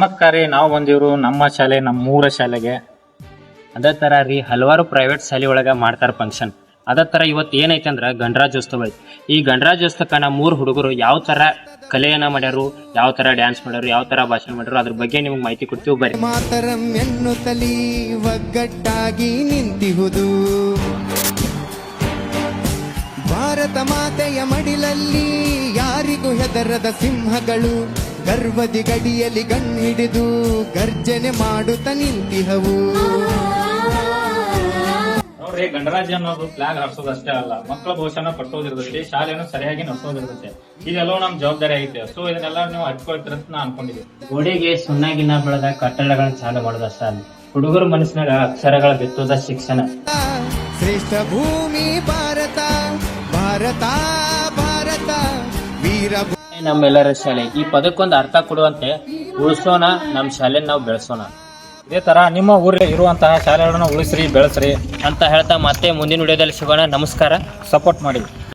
ಮಕ್ಕರಿ ನಾವು ಬಂದಿವ್ರು ನಮ್ಮ ಶಾಲೆ, ನಮ್ಮೂರ ಶಾಲೆಗೆ. ಅದೇ ಥರ ರೀ ಹಲವಾರು ಪ್ರೈವೇಟ್ ಶಾಲೆ ಒಳಗೆ ಮಾಡ್ತಾರೆ ಫಂಕ್ಷನ್. ಅದೇ ಥರ ಇವತ್ತು ಏನೈತೆ ಅಂದ್ರೆ ಗಣರಾಜ್ಯೋತ್ಸವ ಐತಿ. ಈ ಗಣರಾಜ್ಯೋತ್ಸವಕ್ಕೆ ನಮ್ಮ 3 ಹುಡುಗರು ಯಾವ ಥರ ಕಲೆಯನ್ನ ಮಾಡ್ಯಾರು, ಯಾವ ಥರ ಡ್ಯಾನ್ಸ್ ಮಾಡ್ಯಾರು, ಯಾವ ಥರ ಭಾಷಣ ಮಾಡ್ಯಾರು, ಅದ್ರ ಬಗ್ಗೆ ನಿಮ್ಗೆ ಮಾಹಿತಿ ಕೊಡ್ತೀವಿ ಬರ್ರಿ. ಮಾತರಂ ಎನ್ನುತ್ತಲೀ ಒಗ್ಗಟ್ಟಾಗಿ ನಿಂತಿಹುದು ಭಾರತ ಮಾತೆಯ ಮಡಿಲಲ್ಲಿ ಯಾರಿಗೂ ಹೆದರದ ಸಿಂಹಗಳು ಗರ್ವದಿ ಗಡಿಯಲ್ಲಿ ಗಣ್ಣಿಡಿದು ಗರ್ಜನೆ ಮಾಡುತ್ತ ನಿಂತಿಹವು. ನೋಡ್ರಿ, ಗಣರಾಜ್ಯ ಅನ್ನೋದು ಫ್ಲಾಗ್ ಹಾರಿಸೋದು ಅಷ್ಟೇ ಅಲ್ಲ, ಮಕ್ಕಳ ಭವಿಷ್ಯನ ಕಟ್ಟೋದಿರ್ತೈತಿ, ಶಾಲೆಯನ್ನು ಸರಿಯಾಗಿ ನಡೆಸೋದಿರ್ತೈತೆ. ಇದೆಲ್ಲವೂ ನಮ್ ಜವಾಬ್ದಾರಿ ಐತೆ. ಸೊ ಇದನ್ನೆಲ್ಲ ನೀವು ಹಚ್ಕೊಳ್ತೀರ ಅಂತ ನಾ ಅನ್ಕೊಂಡಿದ್ದೀನಿ. ಗೋಡೆಗೆ ಸುಣ್ಣಗಿನ್ನ ಬೆಳೆದ ಕಟ್ಟಡಗಳನ್ನ ಚಾಲು ಮಾಡೋದು ಅಷ್ಟೇ ಅಲ್ಲ, ಹುಡುಗರ ಮನಸ್ಸಿನಾಗ ಅಕ್ಷರಗಳ ಬಿತ್ತೋದ ಶಿಕ್ಷಣ. ಶ್ರೇಷ್ಠ ಭೂಮಿ ಭಾರತ ಭಾರತ ಭಾರತ ವೀರ ನಮ್ಮೆಲ್ಲರ ಶಾಲೆ ಈ ಪದಕ್ಕೊಂದು ಅರ್ಥ ಕೊಡುವಂತೆ ಉಳಿಸೋಣ, ನಮ್ಮ ಶಾಲೆ ನಾವು ಬೆಳೆಸೋಣ. ಇದೇ ತರ ನಿಮ್ಮ ಊರಲ್ಲಿ ಇರುವಂತಹ ಶಾಲೆಗಳನ್ನ ಉಳಿಸ್ರಿ, ಬೆಳೆಸ್ರಿ ಅಂತ ಹೇಳ್ತಾ ಮತ್ತೆ ಮುಂದಿನ ವಿಡಿಯೋದಲ್ಲಿ ಸಿಗೋಣ. ನಮಸ್ಕಾರ, ಸಪೋರ್ಟ್ ಮಾಡಿ.